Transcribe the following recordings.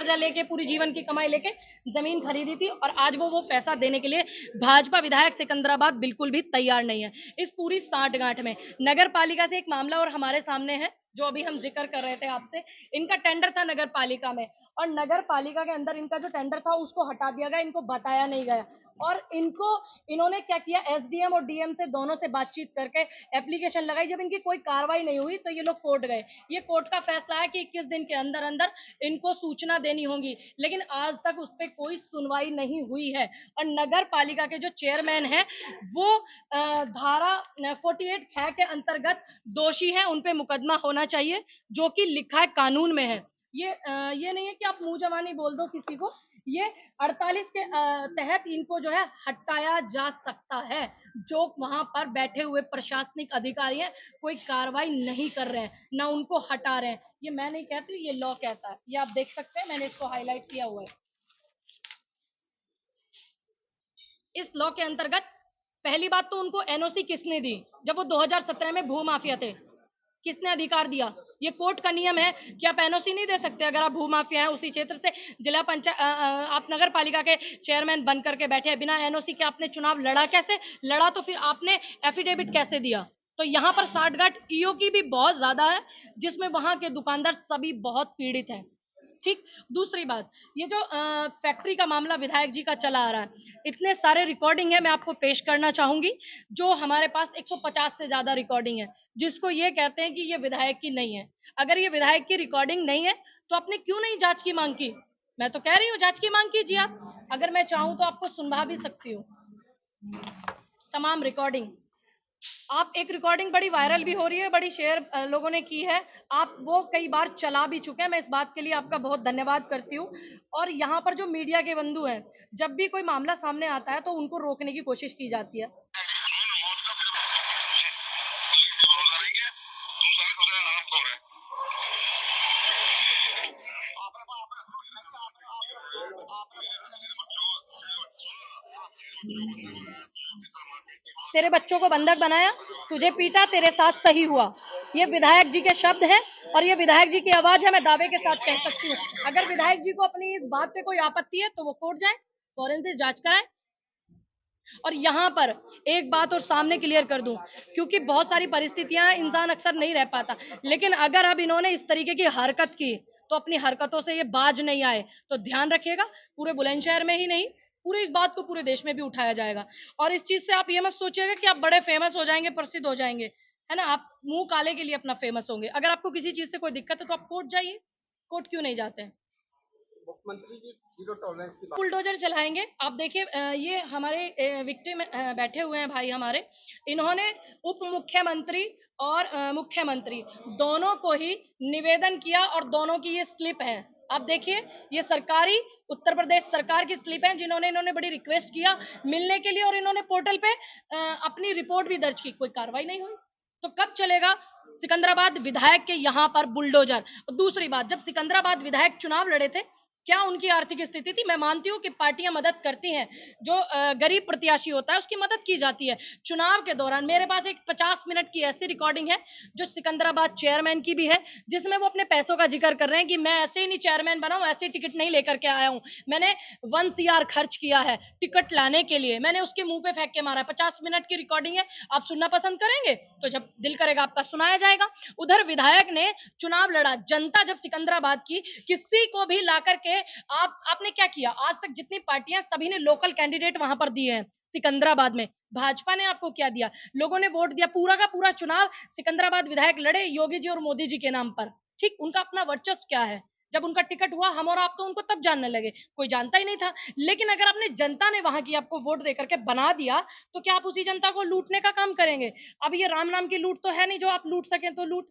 कर्जा लेके, पूरी जीवन की कमाई लेके जमीन खरीदी थी, और आज वो पैसा देने के लिए भाजपा विधायक सिकंदराबाद बिल्कुल भी तैयार नहीं है। इस पूरी साठगांठ में नगर पालिका से एक मामला और हमारे सामने है, जो अभी हम जिक्र कर रहे थे आपसे। इनका टेंडर था नगर पालिका में, और नगर पालिका के अंदर इनका जो टेंडर था उसको हटा दिया गया, इनको बताया नहीं गया। और इन्होंने क्या किया, एसडीएम और डीएम से दोनों से बातचीत करके एप्लीकेशन लगाई। जब इनकी कोई कार्रवाई नहीं हुई तो ये लोग कोर्ट गए। ये कोर्ट का फैसला है कि 21 दिन के अंदर अंदर इनको सूचना देनी होगी, लेकिन आज तक उस पर कोई सुनवाई नहीं हुई है। और नगर पालिका के जो चेयरमैन है वो धारा 48 है के अंतर्गत दोषी है, उन पे मुकदमा होना चाहिए, जो कि लिखा है कानून में है। ये नहीं है कि आप मुंह जबानी बोल दो किसी को। ये 48 के तहत इनको जो है हटाया जा सकता है। जो वहां पर बैठे हुए प्रशासनिक अधिकारी हैं कोई कार्रवाई नहीं कर रहे हैं, ना उनको हटा रहे हैं। ये मैं नहीं कहती, ये लॉ कहता है। ये आप देख सकते हैं, मैंने इसको हाईलाइट किया हुआ है। इस लॉ के अंतर्गत पहली बात तो उनको एनओसी किसने दी, जब वो 2017 में भू माफिया थे, किसने अधिकार दिया? ये कोर्ट का नियम है कि आप एनओसी नहीं दे सकते अगर आप भूमाफिया हैं। उसी क्षेत्र से जिला पंचायत आप नगर पालिका के चेयरमैन बन करके बैठे हैं, बिना एनओसी के आपने चुनाव लड़ा कैसे? लड़ा तो फिर आपने एफिडेविट कैसे दिया? तो यहाँ पर साठगांठ ईओ की भी बहुत ज्यादा है, जिसमें वहां के दुकानदार सभी बहुत पीड़ित हैं। ठीक। दूसरी बात, ये जो फैक्ट्री का मामला विधायक जी का चला आ रहा है, इतने सारे रिकॉर्डिंग है, मैं आपको पेश करना चाहूंगी। जो हमारे पास 150 से ज्यादा रिकॉर्डिंग है, जिसको ये कहते हैं कि ये विधायक की नहीं है। अगर ये विधायक की रिकॉर्डिंग नहीं है तो आपने क्यों नहीं जांच की मांग की? मैं तो कह रही हूँ जांच की मांग कीजिए आप। अगर मैं चाहूं तो आपको सुनवा भी सकती हूँ तमाम रिकॉर्डिंग। आप एक रिकॉर्डिंग बड़ी वायरल भी हो रही है, बड़ी शेयर लोगों ने की है, आप वो कई बार चला भी चुके हैं। मैं इस बात के लिए आपका बहुत धन्यवाद करती हूँ। और यहाँ पर जो मीडिया के बंधु हैं, जब भी कोई मामला सामने आता है तो उनको रोकने की कोशिश की जाती है। तेरे बच्चों को बंधक बनाया, तुझे पीटा, तेरे साथ सही हुआ। ये विधायक जी के शब्द हैं, और ये विधायक जी की आवाज है, मैं दावे के साथ कह सकती हूँ। अगर विधायक जी को अपनी इस बात पे कोई आपत्ति है तो वो कोर्ट जाए, फॉरेंसिक जांच कराए। और यहाँ पर एक बात और सामने क्लियर कर दूं, क्योंकि बहुत सारी परिस्थितियां इंसान अक्सर नहीं रह पाता, लेकिन अगर अब इन्होंने इस तरीके की हरकत की तो अपनी हरकतों से ये बाज नहीं आए तो ध्यान रखिएगा, पूरे बुलंदशहर में ही नहीं, पूरे इस बात को पूरे देश में भी उठाया जाएगा। और इस चीज से आप ये मत सोचिएगा कि आप बड़े फेमस हो जाएंगे, प्रसिद्ध हो जाएंगे, है ना। आप मुंह काले के लिए अपना फेमस होंगे। अगर आपको किसी चीज से कोई दिक्कत है तो आप कोर्ट जाइए। कोर्ट क्यों नहीं जाते हैं? मुख्यमंत्री जी जीरो टॉलरेंस की बात। बुलडोजर चलाएंगे। आप देखिए, ये हमारे विक्टिम बैठे हुए हैं भाई हमारे, इन्होंने उप मुख्यमंत्री और मुख्यमंत्री दोनों को ही निवेदन किया, और दोनों की ये स्लिप है। आप देखिए, ये सरकारी उत्तर प्रदेश सरकार की स्लिप है, जिन्होंने इन्होंने बड़ी रिक्वेस्ट किया मिलने के लिए, और इन्होंने पोर्टल पे अपनी रिपोर्ट भी दर्ज की, कोई कार्रवाई नहीं हुई। तो कब चलेगा सिकंदराबाद विधायक के यहाँ पर बुलडोजर? और दूसरी बात, जब सिकंदराबाद विधायक चुनाव लड़े थे, क्या उनकी आर्थिक स्थिति थी? मैं मानती हूँ कि पार्टियां मदद करती हैं, जो गरीब प्रत्याशी होता है उसकी मदद की जाती है। चुनाव के दौरान मेरे पास एक 50 मिनट की ऐसी रिकॉर्डिंग है जो सिकंदराबाद चेयरमैन की भी है, जिसमें वो अपने पैसों का जिक्र कर रहे हैं कि मैं ऐसे ही नहीं चेयरमैन बना हूं, ऐसे टिकट नहीं लेकर के आया हूं, मैंने 1 CR खर्च किया है टिकट लाने के लिए, मैंने उसके मुंह पे फेंक के मारा है। 50 मिनट की रिकॉर्डिंग है। आप सुनना पसंद करेंगे तो जब दिल करेगा आपका सुनाया जाएगा। उधर विधायक ने चुनाव लड़ा, जनता जब सिकंदराबाद की किसी को भी ला करके आपने क्या किया? आज तक जितनी पार्टियां सभी ने लोकल कैंडिडेट वहां पर दिए हैं। सिकंदराबाद में भाजपा ने आपको क्या दिया? लोगों ने वोट दिया। पूरा का पूरा चुनाव सिकंदराबाद विधायक लड़े योगी जी और मोदी जी के नाम पर। ठीक, उनका अपना वर्चस्व क्या है? जब उनका टिकट हुआ, हम और आप तो उनको तब जानने लगे, कोई जानता ही नहीं था। लेकिन अगर आपने जनता ने वहां की आपको वोट देकर के बना दिया, तो क्या आप उसी जनता को लूटने का काम करेंगे? अब ये राम नाम की लूट तो है नहीं जो आप लूट सकें तो लूट।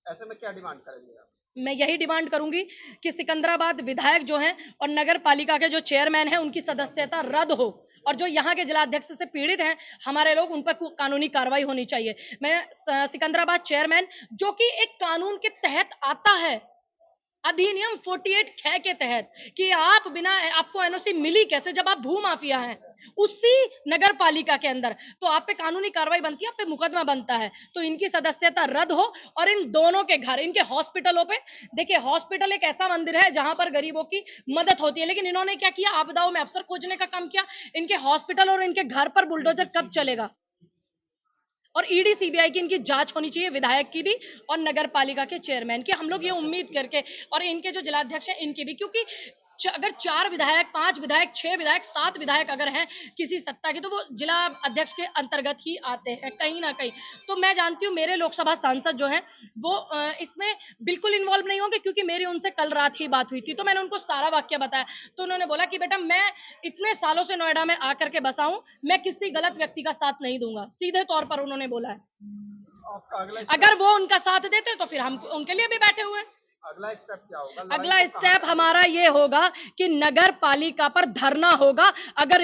ऐसे में क्या डिमांड करेंगे आप? मैं यही डिमांड करूंगी कि सिकंदराबाद विधायक जो हैं और नगर पालिका के जो चेयरमैन हैं उनकी सदस्यता रद्द हो, और जो यहाँ के जिलाध्यक्ष से पीड़ित हैं हमारे लोग, उन पर कानूनी कार्रवाई होनी चाहिए। मैं सिकंदराबाद चेयरमैन जो कि एक कानून के तहत आता है, अधिनियम 48 ख के तहत कि आप बिना आपको एनओसी मिली कैसे, जब आप भू माफिया हैं उसी नगर पालिका के अंदर, तो आप पे कानूनी कार्रवाई बनती है, आप पे मुकदमा बनता है। तो इनकी सदस्यता रद्द हो और इन दोनों के घर, इनके हॉस्पिटलों पे, देखिए हॉस्पिटल एक ऐसा मंदिर है जहां पर गरीबों की मदद होती है, लेकिन इन्होंने क्या किया, आपदाओं में अफसर खोजने का काम किया। इनके हॉस्पिटल और इनके घर पर बुलडोजर कब चलेगा? और ईडी सीबीआई की इनकी जांच होनी चाहिए, विधायक की भी और नगर पालिका के चेयरमैन की। हम लोग ये उम्मीद करके, और इनके जो जिलाध्यक्ष हैं इनकी भी, क्योंकि अगर 4 विधायक, 5 विधायक, 6 विधायक, 7 विधायक अगर हैं किसी सत्ता के, तो वो जिला अध्यक्ष के अंतर्गत ही आते हैं कहीं ना कहीं। तो मैं जानती हूँ मेरे लोकसभा सांसद जो हैं वो इसमें बिल्कुल इन्वॉल्व नहीं होंगे, क्योंकि मेरी उनसे कल रात ही बात हुई थी, तो मैंने उनको सारा वाक्य बताया। तो उन्होंने बोला कि बेटा मैं इतने सालों से नोएडा में आकर के बसा हूं, मैं किसी गलत व्यक्ति का साथ नहीं दूंगा, सीधे तौर पर उन्होंने बोला है। आपका अगर वो उनका साथ देते तो फिर हम उनके लिए भी बैठे हुए हैं। अगला स्टेप क्या होगा? अगला स्टेप हमारा ये होगा कि नगर पालिका पर धरना होगा। अगर